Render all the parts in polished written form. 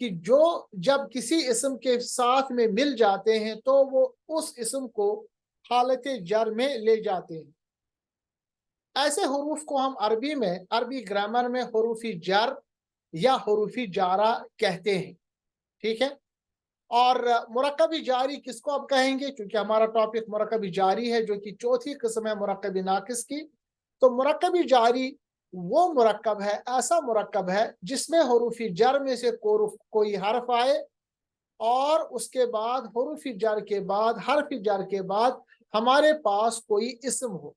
کہ جو جب کسی اسم کے ساتھ میں مل جاتے ہیں تو وہ اس اسم کو حالت جر میں لے جاتے ہیں۔ ایسے حروف کو ہم عربی گرامر میں حروف جر یا حروف جارہ کہتے ہیں، ٹھیک ہے۔ اور مرکبی جاری کس کو اب کہیں گے؟ چونکہ ہمارا ٹاپک مرکبی جاری ہے، جو کہ چوتھی قسم ہے مرکبی ناقص کی۔ تو مرکبی جاری وہ مرکب ہے، ایسا مرکب ہے جس میں حروف جر میں سے کوئی حرف آئے اور اس کے بعد حروف جر کے بعد حرف جر کے بعد ہمارے پاس کوئی اسم ہو،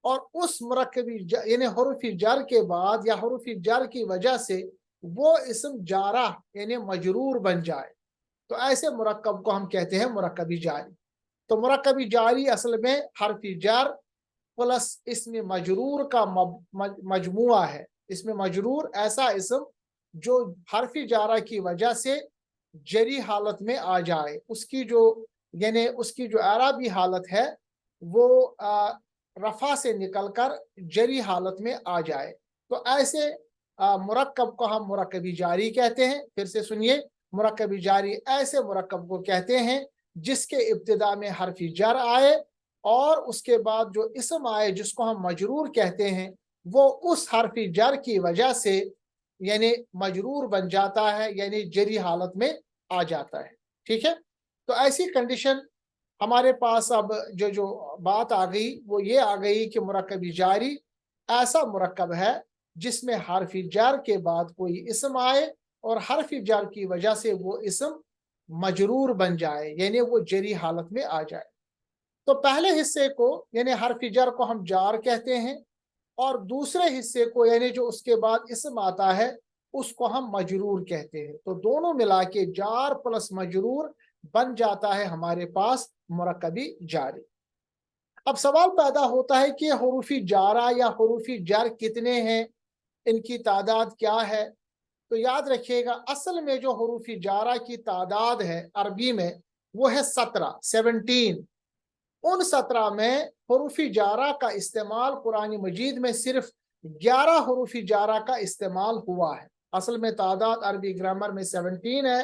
اور اس مرکبی یعنی حروف جر کے بعد یا حروف جر کی وجہ سے وہ اسم جارہ یعنی مجرور بن جائے، تو ایسے مرکب کو ہم کہتے ہیں مرکبی جاری۔ تو مرکبی جاری اصل میں حرف جر پلس اسم مجرور کا مجموعہ ہے۔ اس میں مجرور ایسا اسم جو حرف جارہ کی وجہ سے جری حالت میں آ جائے، اس کی جو اعرابی حالت ہے وہ رفع سے نکل کر جری حالت میں آ جائے، تو ایسے مرکب کو ہم مرکبی جاری کہتے ہیں۔ پھر سے سنیے، مرکبی جاری ایسے مرکب کو کہتے ہیں جس کے ابتدا میں حرف جر آئے اور اس کے بعد جو اسم آئے جس کو ہم مجرور کہتے ہیں وہ اس حرف جر کی وجہ سے یعنی مجرور بن جاتا ہے، یعنی جری حالت میں آ جاتا ہے، ٹھیک ہے۔ تو ایسی کنڈیشن ہمارے پاس اب جو بات آ گئی وہ یہ آ گئی کہ مرکبی جاری ایسا مرکب ہے جس میں حرف جر کے بعد کوئی اسم آئے اور حرف جر کی وجہ سے وہ اسم مجرور بن جائے، یعنی وہ جری حالت میں آ جائے۔ تو پہلے حصے کو یعنی حرف جر کو ہم جار کہتے ہیں، اور دوسرے حصے کو یعنی جو اس کے بعد اسم آتا ہے اس کو ہم مجرور کہتے ہیں۔ تو دونوں ملا کے جار پلس مجرور بن جاتا ہے ہمارے پاس مرکبی جاری۔ اب سوال پیدا ہوتا ہے کہ حروف جارہ یا حروف جر کتنے ہیں، ان کی تعداد کیا ہے؟ تو یاد رکھیے گا، اصل میں جو حروف جارہ کی تعداد ہے عربی میں وہ ہے 17۔ ان 17 میں حروف جارہ کا استعمال قرآن مجید میں صرف 11 حروف جارہ کا استعمال ہوا ہے۔ اصل میں تعداد عربی گرامر میں 17 ہے،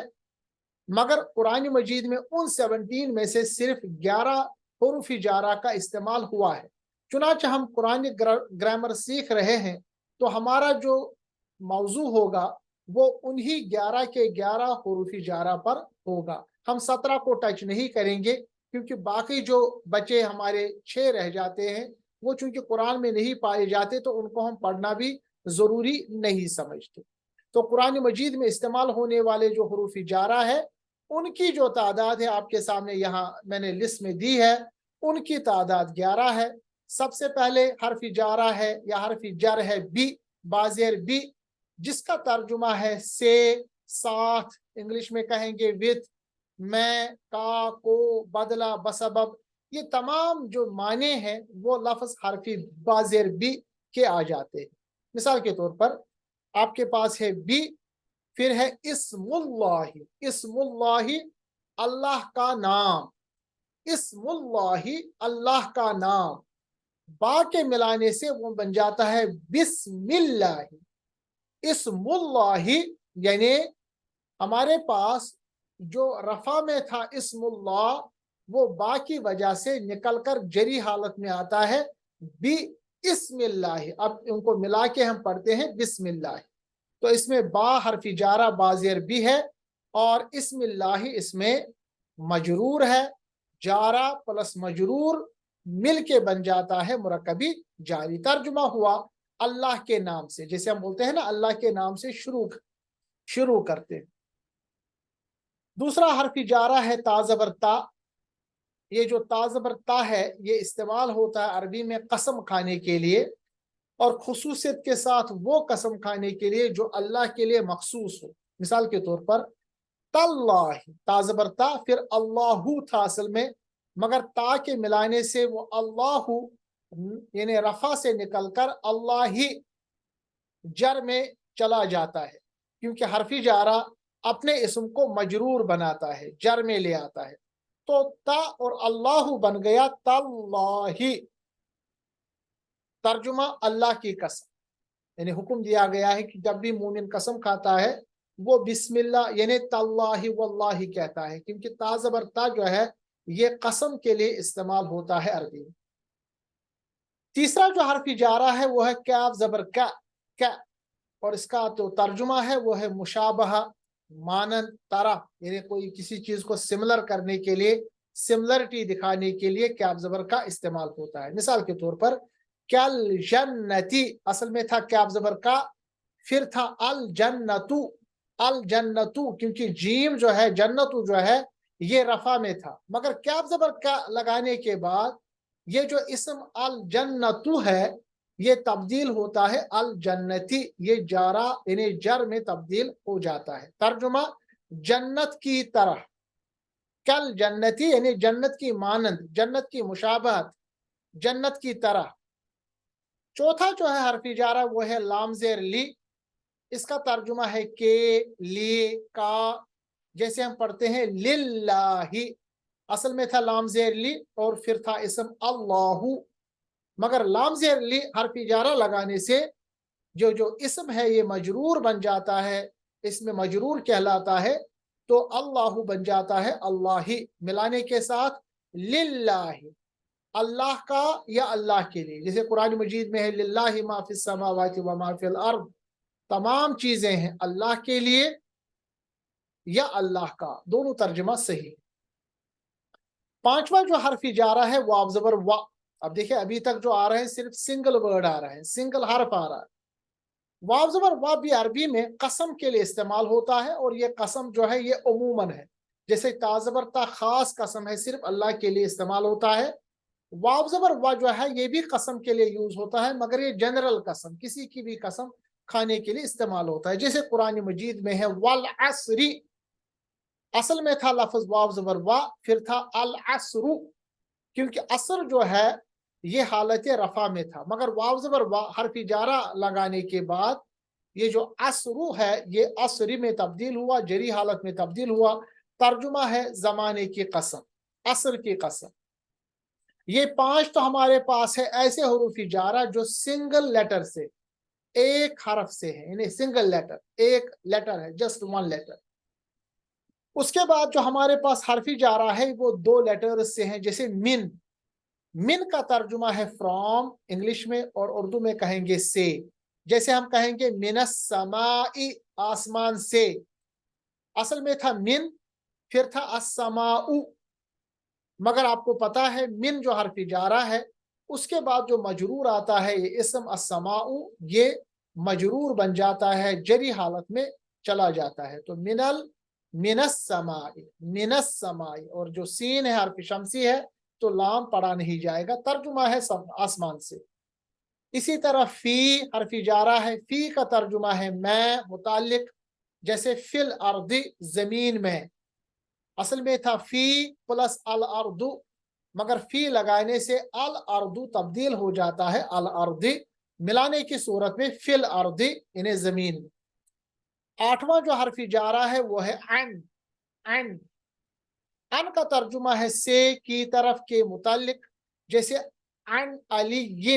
مگر قرآن مجید میں ان 17 میں سے صرف 11 حروف جارہ کا استعمال ہوا ہے۔ چنانچہ ہم قرآن گرامر سیکھ رہے ہیں تو ہمارا جو موضوع ہوگا وہ انہی 11 کے 11 حروف جارہ پر ہوگا۔ ہم 17 کو ٹچ نہیں کریں گے کیونکہ باقی جو بچے ہمارے 6 رہ جاتے ہیں وہ چونکہ قرآن میں نہیں پائے جاتے تو ان کو ہم پڑھنا بھی ضروری نہیں سمجھتے۔ تو قرآن مجید میں استعمال ہونے والے جو حروف جارہ ہے ان کی جو تعداد ہے آپ کے سامنے یہاں میں نے لسٹ میں دی ہے، ان کی تعداد 11 ہے۔ سب سے پہلے حرف جارہ ہے یا حرف جر ہے بی، بازیر بی، جس کا ترجمہ ہے سے، ساتھ، انگلش میں کہیں گے وتھ، میں، کا، کو، بدلہ، بسبب، یہ تمام جو معنی ہیں وہ لفظ حرف بازیر بی کے آ جاتے ہیں۔ مثال کے طور پر آپ کے پاس ہے بی، پھر ہے اسم اللہ، اسم اللہ اللہ کا نام، اسم اللہ اللہ کا نام، با کے ملانے سے وہ بن جاتا ہے بسم اللہ۔ اسم اللہ یعنی ہمارے پاس جو رفع میں تھا اسم اللہ وہ با کی وجہ سے نکل کر جری حالت میں آتا ہے بی اسم اللہ۔ اب ان کو ملا کے ہم پڑھتے ہیں بسم اللہ۔ تو اس میں با حرف جارہ بازیر بھی ہے اور اسم اللہ اس میں مجرور ہے، جارہ پلس مجرور مل کے بن جاتا ہے مرکبی جاری۔ ترجمہ ہوا اللہ کے نام سے، جیسے ہم بولتے ہیں نا اللہ کے نام سے شروع کرتے ہیں۔ دوسرا حرف جارہ ہے تا زبر تا۔ یہ جو تا زبر تا ہے یہ استعمال ہوتا ہے عربی میں قسم کھانے کے لیے، اور خصوصیت کے ساتھ وہ قسم کھانے کے لیے جو اللہ کے لیے مخصوص ہو۔ مثال کے طور پر تاللہ، تا زبر تا، پھر اللہ تھا اصل میں، مگر تا کے ملانے سے وہ اللہ یعنی رفع سے نکل کر اللہ جر میں چلا جاتا ہے، کیونکہ حرف جارہ اپنے اسم کو مجرور بناتا ہے، جر میں لے آتا ہے۔ تو تا اور اللہ بن گیا تاللہ، ترجمہ اللہ کی قسم، یعنی حکم دیا گیا ہے کہ جب بھی مومن قسم کھاتا ہے وہ بسم اللہ یعنی تاللہ واللہ کہتا ہے، کیونکہ تا زبر تا جو ہے یہ قسم کے لیے استعمال ہوتا ہے عربی میں۔ تیسرا جو حرف جارہ ہے وہ ہے کاف زبر کا، اور اس کا جو ترجمہ ہے وہ ہے مشابہہ، مانند، طرح، یعنی کوئی کسی چیز کو سملر کرنے کے لیے، سملرٹی دکھانے کے لیے کاف زبر کا استعمال ہوتا ہے۔ مثال کے طور پر کل جنتی، اصل میں تھا کاف زبر کا، پھر تھا الجنتو، الجنتو، کیونکہ جیم جو ہے جنتو جو ہے یہ رفع میں تھا، مگر کاف زبر کا لگانے کے بعد یہ جو اسم الجنتو ہے یہ تبدیل ہوتا ہے الجنتی، یہ جارہ یعنی جر میں تبدیل ہو جاتا ہے۔ ترجمہ جنت کی طرح، کل جنتی یعنی جنت کی مانند، جنت کی مشابہت، جنت کی طرح۔ چوتھا جو ہے حرف جارہ وہ ہے لام زیر لی، اس کا ترجمہ ہے کے، لیے، کا، جیسے ہم پڑھتے ہیں للہ، اصل میں تھا لام زیر لی اور پھر تھا اسم اللہ، مگر لام زیر لی حرف جارہ لگانے سے جو اسم ہے یہ مجرور بن جاتا ہے، اس میں مجرور کہلاتا ہے، تو اللہ بن جاتا ہے اللہ، ملانے کے ساتھ للہ، اللہ کا یا اللہ کے لیے، جیسے قرآن مجید میں ہے للہ ما فی السماوات و ما فی الارض، تمام چیزیں ہیں اللہ کے لیے یا اللہ کا، دونوں ترجمہ صحیح۔ پانچواں جو حرف جارہ ہے واو زبر وا، اب دیکھیں ابھی تک جو آ رہے ہیں صرف سنگل ورڈ آ رہا ہے، سنگل حرف آ رہا ہے۔ واو زبر وا بھی عربی میں قسم کے لیے استعمال ہوتا ہے، اور یہ قسم جو ہے یہ عموماً ہے، جیسے تا زبر تا خاص قسم ہے، صرف اللہ کے لیے استعمال ہوتا ہے۔ واو زبر وا جو ہے یہ بھی قسم کے لیے یوز ہوتا ہے، مگر یہ جنرل قسم، کسی کی بھی قسم کھانے کے لیے استعمال ہوتا ہے، جیسے قرآن مجید میں ہے والعصر، اصل میں تھا لفظ واو زبر وا، پھر تھا العصر، کیونکہ عصر جو ہے یہ حالت رفع میں تھا، مگر واو زبر وا حرف جارہ لگانے کے بعد یہ جو عصر ہے یہ عصری میں تبدیل ہوا، جری حالت میں تبدیل ہوا۔ ترجمہ ہے زمانے کی قسم، عصر کی قسم۔ یہ پانچ تو ہمارے پاس ہے ایسے حروف جارہ جو سنگل لیٹر سے، ایک حرف سے ہے، یعنی سنگل لیٹر، ایک لیٹر ہے، جسٹ ون لیٹر۔ اس کے بعد جو ہمارے پاس حرف جارہ ہے وہ دو لیٹر سے ہیں، جیسے من، من کا ترجمہ ہے فرام انگلش میں، اور اردو میں کہیں گے سے، جیسے ہم کہیں گے من السماء، آسمان سے، اصل میں تھا من، پھر تھا السماء، مگر آپ کو پتا ہے من جو حرف جارہ ہے اس کے بعد جو مجرور آتا ہے یہ اسم السماء یہ مجرور بن جاتا ہے، جری حالت میں چلا جاتا ہے، تو من السماء، من السماء، اور جو سین ہے حرف شمسی ہے تو لام پڑا نہیں جائے گا، ترجمہ ہے آسمان سے۔ اسی طرح فی حرف جارہ ہے، فی کا ترجمہ ہے میں، متعلق، جیسے فی الارض، زمین میں، اصل میں تھا فی پلس الارض، مگر فی لگانے سے الارض تبدیل ہو جاتا ہے الارض، ملانے کی صورت میں فی الارض یعنی زمین میں۔ آٹھواں جو حرف جارہ ہے وہ ہے ان کا ترجمہ ہے سے، کی طرف، کے متعلق، جیسے عن علی،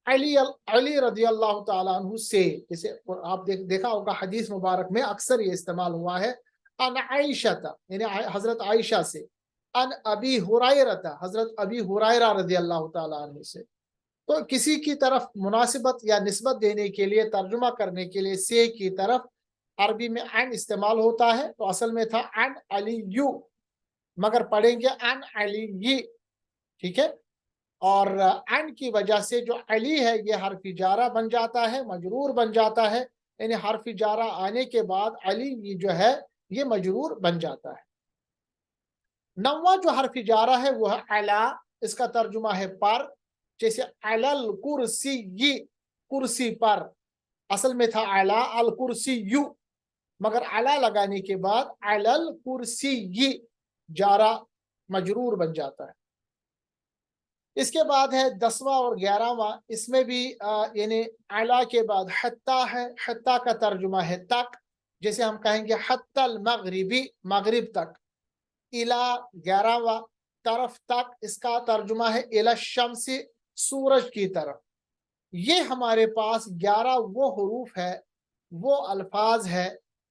علی رضی اللہ تعالیٰ عنہ سے، جیسے آپ دیکھا ہوگا حدیث مبارک میں اکثر یہ استعمال ہوا ہے، ان عائشہ یعنی حضرت عائشہ سے، ان ابی ہریرہ حضرت ابی ہریرہ رضی اللہ تعالیٰ عنہ سے۔ تو کسی کی طرف مناسبت یا نسبت دینے کے لیے، ترجمہ کرنے کے لیے سے کی طرف عربی میں ان استعمال ہوتا ہے، تو اصل میں تھا ان علی، مگر پڑھیں گے ان علی، ٹھیک ہے، اور ان کی وجہ سے جو علی ہے یہ حرف جارہ بن جاتا ہے، مجرور بن جاتا ہے، یعنی حرف جارہ آنے کے بعد علی جو ہے یہ مجرور بن جاتا ہے۔ نواں جو حرف جارہ ہے وہ ہے علی، اس کا ترجمہ ہے پر، جیسے علی الکرسی، کرسی پر، اصل میں تھا علی الکرسی، مگر علی لگانے کے بعد علی الکرسی جارہ مجرور بن جاتا ہے۔ اس کے بعد ہے 10واں اور 11واں، اس میں بھی یعنی علی کے بعد حتی ہے، حتی کا ترجمہ ہے تک، جیسے ہم کہیں گے حتی المغربی، مغرب تک، الی 11واں، طرف تک، اس کا ترجمہ ہے الی الشمس، سورج کی طرف۔ یہ ہمارے پاس 11 وہ حروف ہے، وہ الفاظ ہے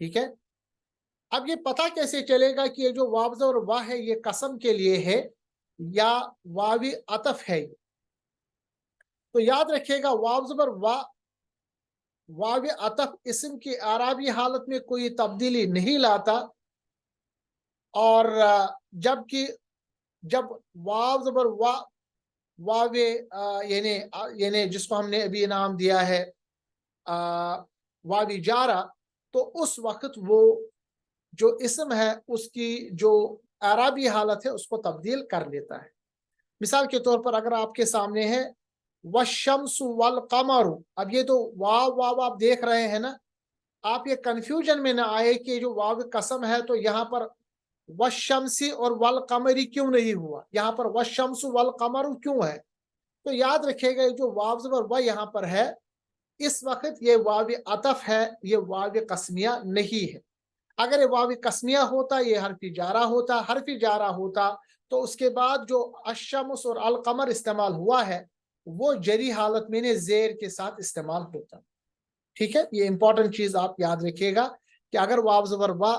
ٹھیک ہے. اب یہ پتہ کیسے چلے گا کہ یہ جو واو زبر وا ہے یہ قسم کے لیے ہے یا واوی عطف ہے؟ تو یاد رکھیے گا واو زبر وا واو عطف اسم کی اعرابی حالت میں کوئی تبدیلی نہیں لاتا، اور جب واو زبر وا واو یعنی جس کو ہم نے ابھی نام دیا ہے واو جارہ، تو اس وقت وہ جو اسم ہے اس کی جو اعرابی حالت ہے اس کو تبدیل کر لیتا ہے. مثال کے طور پر اگر آپ کے سامنے ہے والشمس والقمر، اب یہ تو واو واو آپ دیکھ رہے ہیں نا، آپ یہ کنفیوژن میں نہ آئے کہ جو واو قسم ہے تو یہاں پر والشمسی اور والقمری کیوں نہیں ہوا، یہاں پر والشمس والقمر کیوں ہے؟ تو یاد رکھیے گا جو واو زبر و یہاں پر ہے اس وقت یہ واو عطف ہے، یہ واو قسمیہ نہیں ہے. اگر یہ واو قسمیہ ہوتا یہ حرف جارہ ہوتا تو اس کے بعد جو الشمس اور القمر استعمال ہوا ہے وہ جری حالت میں نے زیر کے ساتھ استعمال ہوتا. ٹھیک ہے، یہ امپورٹنٹ چیز آپ یاد رکھیے گا کہ اگر واو زبر وا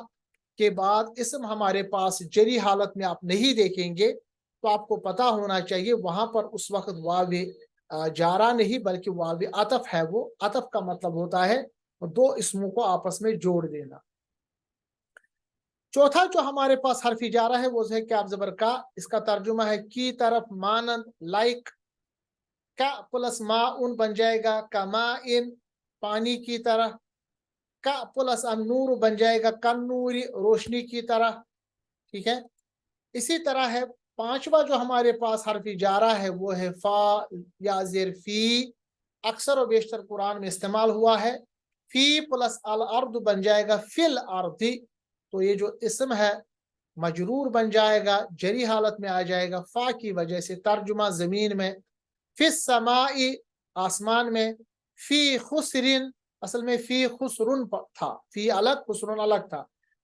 کے بعد اسم ہمارے پاس جری حالت میں آپ نہیں دیکھیں گے تو آپ کو پتا ہونا چاہیے وہاں پر اس وقت واو جارہ نہیں بلکہ واو عطف ہے. وہ عطف کا مطلب ہوتا ہے دو اسموں کو آپس میں جوڑ دینا. چوتھا جو ہمارے پاس حرف جارہ ہے وہ ہے کاف زبر کا، اس کا ترجمہ ہے کی طرف، مانند، لائک. کا پلس ما ان بن جائے گا کما ان، پانی کی طرح. کا پلس ان نور بن جائے گا کن نوری، روشنی کی طرح. ٹھیک ہے، اسی طرح ہے پانچواں جو ہمارے پاس حرف جارہ ہے وہ ہے فا یا زیر فی، اکثر و بیشتر قرآن میں استعمال ہوا ہے. فی پلس الارض بن جائے گا فی الارض، تو یہ جو اسم ہے مجرور بن جائے گا، جری حالت میں آ جائے گا فا کی وجہ سے. ترجمہ زمین میں، فی السماء آسمان میں، فی خسرن اصل میں فی خسرن تھا، فی الگ خسرن الگ تھا،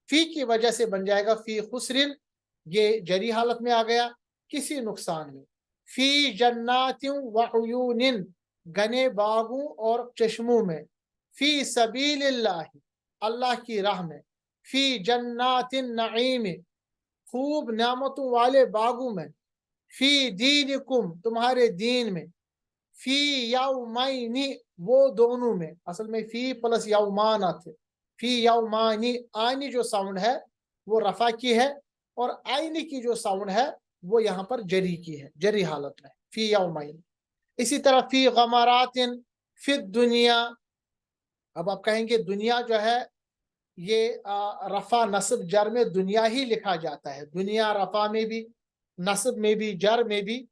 فی کی وجہ سے بن جائے گا فی خسرن، یہ جری حالت میں آ گیا کسی نقصان میں. فی جنات وعیون، گنے باغوں اور چشموں میں. فی سبیل اللہ، اللہ کی راہ میں. فی جنات النعیم، خوب نعمتوں والے باغوں میں. فی دینکم، تمہارے دین میں. فی یومین، وہ دونوں میں. اصل میں فی پلس یومانا تھے. فی یومانی، آئینی جو ساؤنڈ ہے وہ رفع کی ہے اور آئینی کی جو ساؤنڈ ہے وہ یہاں پر جری کی ہے، جری حالت میں فی یومین. اسی طرح فی غمرات، فی دنیا. اب آپ کہیں گے دنیا جو ہے یہ رفع نصب جر میں دنیا ہی لکھا جاتا ہے، دنیا رفع میں بھی نصب میں بھی جر میں بھی،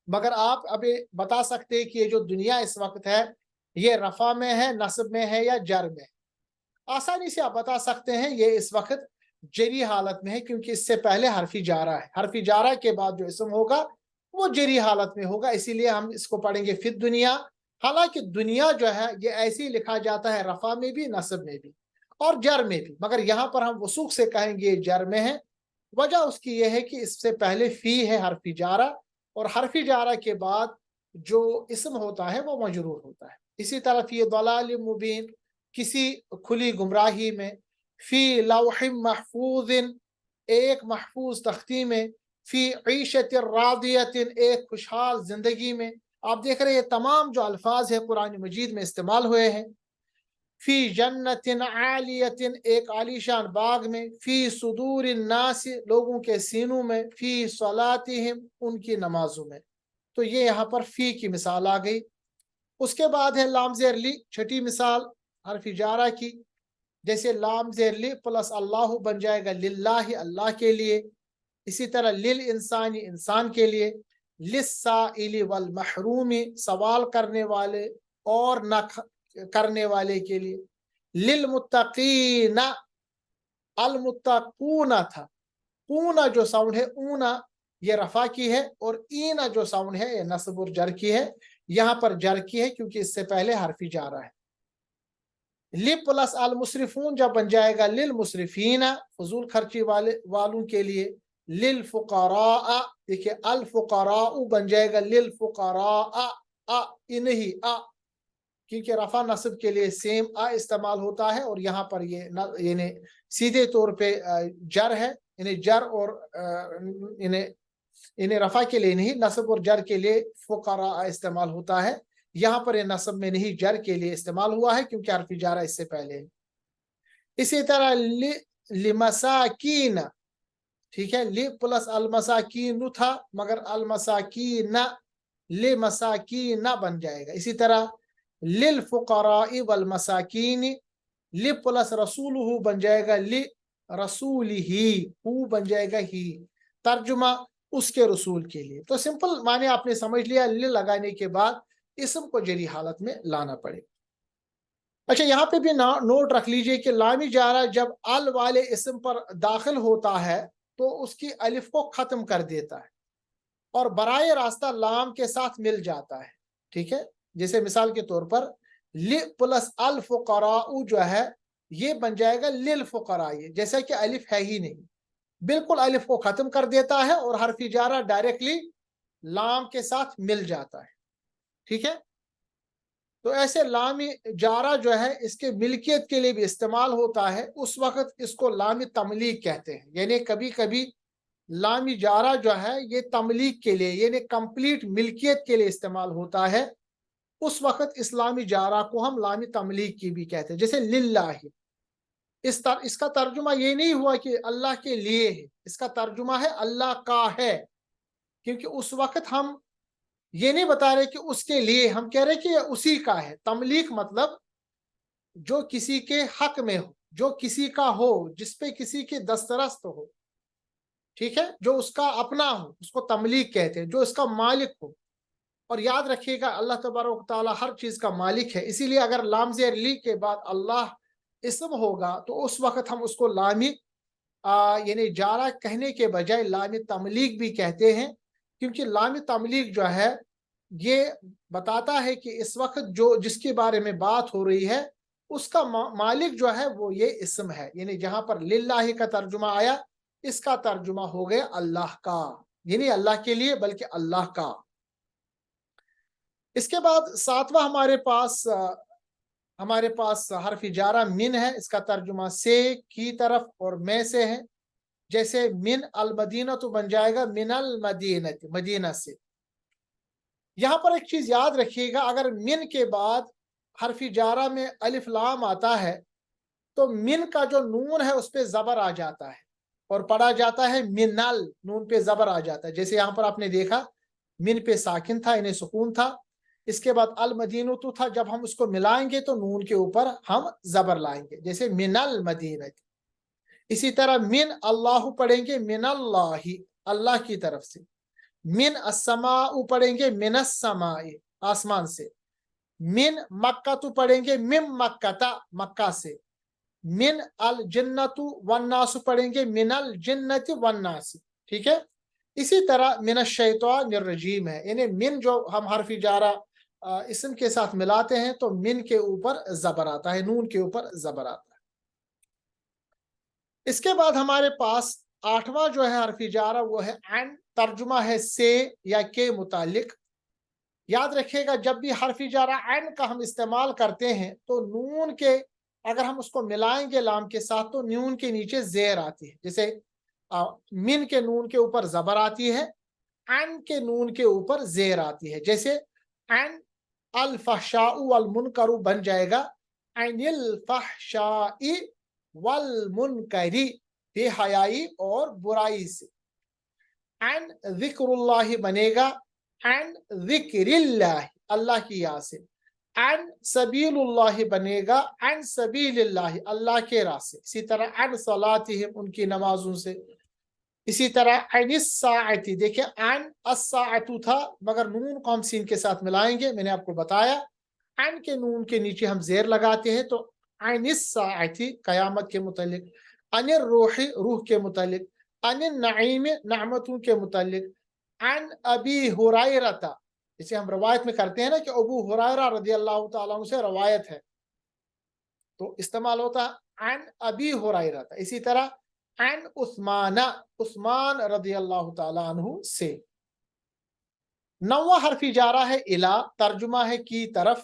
مگر آپ ابھی بتا سکتے کہ یہ جو دنیا اس وقت ہے یہ رفع میں ہے، نصب میں ہے یا جر میں؟ آسانی سے آپ بتا سکتے ہیں یہ اس وقت جری حالت میں ہے کیونکہ اس سے پہلے حرف جارہ ہے. حرف جارہ کے بعد جو اسم ہوگا وہ جری حالت میں ہوگا، اسی لیے ہم اس کو پڑھیں گے فی دنیا. حالانکہ دنیا جو ہے یہ ایسے ہی لکھا جاتا ہے رفع میں بھی، نصب میں بھی اور جر میں بھی، مگر یہاں پر ہم وثوق سے کہیں گے جر میں ہے. وجہ اس کی یہ ہے کہ اس سے پہلے فی ہے حرف جارہ، اور حرف جارہ کے بعد جو اسم ہوتا ہے وہ مجرور ہوتا ہے. اسی طرح فی ضلال مبین، کسی کھلی گمراہی میں. فی لوح محفوظ، ایک محفوظ تختی میں. فی عیشت راضیت، ایک خوشحال زندگی میں. آپ دیکھ رہے ہیں تمام جو الفاظ ہیں قرآن مجید میں استعمال ہوئے ہیں. فی جنت عالیت، ایک عالیشان باغ میں. فی صدور الناس، لوگوں کے سینوں میں. فی صلاتہم، ان کی نمازوں میں. تو یہ یہاں پر فی کی مثال آ گئی. اس کے بعد ہے لام زیر لی، چھٹی مثال حرف جارہ کی. جیسے لام زیر لی پلس اللہ بن جائے گا للہ، اللہ کے لیے. اسی طرح لل انسانی، انسان کے لیے. للسائل والمحروم، سوال کرنے والے اور نہ کرنے والے کے لیے. للمتقین، المتقون تھا، اونا جو ساؤنڈ ہے اونا یہ رفع کی ہے، اور اینا جو ساؤنڈ ہے یہ نصب اور جر کی ہے. یہاں پر جر کی ہے کیونکہ اس سے پہلے حرف جارہ ہے. لی پلس المصرفون جب بن جائے گا للمصرفین، فضول خرچی والوں کے لیے. للفقراء، دیکھیں الفقراء بن جائے گا للفقراء، انہی کیونکہ رفع نصب کے لیے سیم استعمال ہوتا ہے، اور یہاں پر یہ یعنی سیدھے طور پہ جر ہے، یعنی جر اور یعنی رفع کے لیے نہیں، نصب اور جر کے لیے فقراء استعمال ہوتا ہے. یہاں پر یہ نصب میں نہیں جر کے لیے استعمال ہوا ہے کیونکہ حرف جارہ اس سے پہلے ہے. اسی طرح لمساکین، ٹھیک ہے، لی پلس المساکین تھا مگر المساکین لمساکین بن جائے گا. اسی طرح للفقراء والمساکین، لی پلس رسولہ بن جائے گا لی رسولہ، ہو بن جائے گا ہی، ترجمہ اس کے رسول کے لیے. تو سمپل معنی آپ نے سمجھ لیا، لی لگانے کے بعد اسم کو جری حالت میں لانا پڑے. اچھا یہاں پہ بھی نوٹ رکھ لیجئے کہ لام جارہ جب ال والے اسم پر داخل ہوتا ہے تو اس کی الف کو ختم کر دیتا ہے اور برائے راستہ لام کے ساتھ مل جاتا ہے. ٹھیک ہے، جیسے مثال کے طور پر لی پلس الفقراء جو ہے یہ بن جائے گا للفقراء، جیسا کہ الف ہے ہی نہیں، بالکل الف کو ختم کر دیتا ہے اور حرف جارہ ڈائریکٹلی لام کے ساتھ مل جاتا ہے. ٹھیک ہے، تو ایسے لام جارہ جو ہے اس کے ملکیت کے لیے بھی استعمال ہوتا ہے، اس وقت اس کو لام تملیک کہتے ہیں. یعنی کبھی کبھی لام جارہ جو ہے یہ تملیک کے لیے یعنی کمپلیٹ ملکیت کے لیے استعمال ہوتا ہے، اس وقت اسلامی جارہ کو ہم لام تملیک کی بھی کہتے ہیں. جیسے للہ، اس کا ترجمہ یہ نہیں ہوا کہ اللہ کے لیے ہے، اس کا ترجمہ ہے اللہ کا ہے، کیونکہ اس وقت ہم یہ نہیں بتا رہے کہ اس کے لیے، ہم کہہ رہے کہ یہ اسی کا ہے. تملیک مطلب جو کسی کے حق میں ہو، جو کسی کا ہو، جس پہ کسی کی دسترست ہو. ٹھیک ہے، جو اس کا اپنا ہو اس کو تملیک کہتے ہیں، جو اس کا مالک ہو. اور یاد رکھیے گا اللہ تبارک و تعالیٰ ہر چیز کا مالک ہے، اسی لیے اگر لام زیر لی کے بعد اللہ اسم ہوگا تو اس وقت ہم اس کو لامی یعنی جارہ کہنے کے بجائے لام تملیک بھی کہتے ہیں، کیونکہ لام تملیک جو ہے یہ بتاتا ہے کہ اس وقت جو جس کے بارے میں بات ہو رہی ہے اس کا مالک جو ہے وہ یہ اسم ہے. یعنی جہاں پر للہ کا ترجمہ آیا اس کا ترجمہ ہو گیا اللہ کا، یعنی اللہ کے لیے بلکہ اللہ کا. اس کے بعد ساتواں ہمارے پاس حرف جارہ من ہے، اس کا ترجمہ سے، کی طرف اور میں سے ہے. جیسے من المدینہ تو بن جائے گا من المدینہ، مدینہ سے. یہاں پر ایک چیز یاد رکھیے گا، اگر من کے بعد حرف جارہ میں الف لام آتا ہے تو من کا جو نون ہے اس پہ زبر آ جاتا ہے اور پڑھا جاتا ہے منل، نون پہ زبر آ جاتا ہے. جیسے یہاں پر آپ نے دیکھا من پہ ساکن تھا یعنی سکون تھا، اس کے بعد المدینہ تو تھا، جب ہم اس کو ملائیں گے تو نون کے اوپر ہم زبر لائیں گے، جیسے من المدینہ. اسی طرح من اللہ پڑھیں گے من اللہ، اللہ کی طرف سے. من السماء پڑھیں گے من السماء، آسمان سے. من مکہ تو پڑھیں گے من مکہ، مکہ سے. من الجنت والناس پڑھیں گے من الجنت والناس. ٹھیک ہے، اسی طرح من الشیطان الرجیم ہے، یعنی من جو ہم حرف جارہ اسم کے ساتھ ملاتے ہیں تو من کے اوپر زبر آتا ہے، نون کے اوپر زبر آتا ہے. اس کے بعد ہمارے پاس آٹھواں جو ہے حرف جارہ وہ ہے عن، ترجمہ ہے سے یا کے متعلق. یاد رکھیے گا جب بھی حرف جارہ عن کا ہم استعمال کرتے ہیں تو نون کے اگر ہم اس کو ملائیں گے لام کے ساتھ تو نون کے نیچے زیر آتی ہے. جیسے من کے نون کے اوپر زبر آتی ہے، عن کے نون کے اوپر زیر آتی ہے. جیسے عن الفحشاء والمنکر بن جائے گا عن الفحشاء والمنکر، بے حیائی اور برائی سے. عن ذکر اللہ بنے گا عن ذکر اللہ، اللہ کی یاد سے. عن سبیل اللہ بنے گا عن سبیل اللہ، اللہ کے راہ سے. اسی طرح عن صلاتہم، ان کی نمازوں سے. اسی طرح عن الساعۃ، دیکھیں عن الساعۃ تھا مگر نون کو ہم سین کے ساتھ ملائیں گے، میں نے آپ کو بتایا عن کے نون کے نیچے ہم زیر لگاتے ہیں تو عن الساعۃ قیامت کے متعلق. عن الروح، روح کے متعلق. عن النعیم، نعمتوں کے متعلق. عن ابی ہریرہ، جسے ہم روایت میں کرتے ہیں نا کہ ابو ہریرہ رضی اللہ تعالیٰ عنہ سے روایت ہے تو استعمال ہوتا ہے عن ابی ہریرہ. اسی طرح عن عثمان، عثمان رضی اللہ تعالیٰ عنہ سے. نواں حرف جارہ ہے الی، ترجمہ ہے کی طرف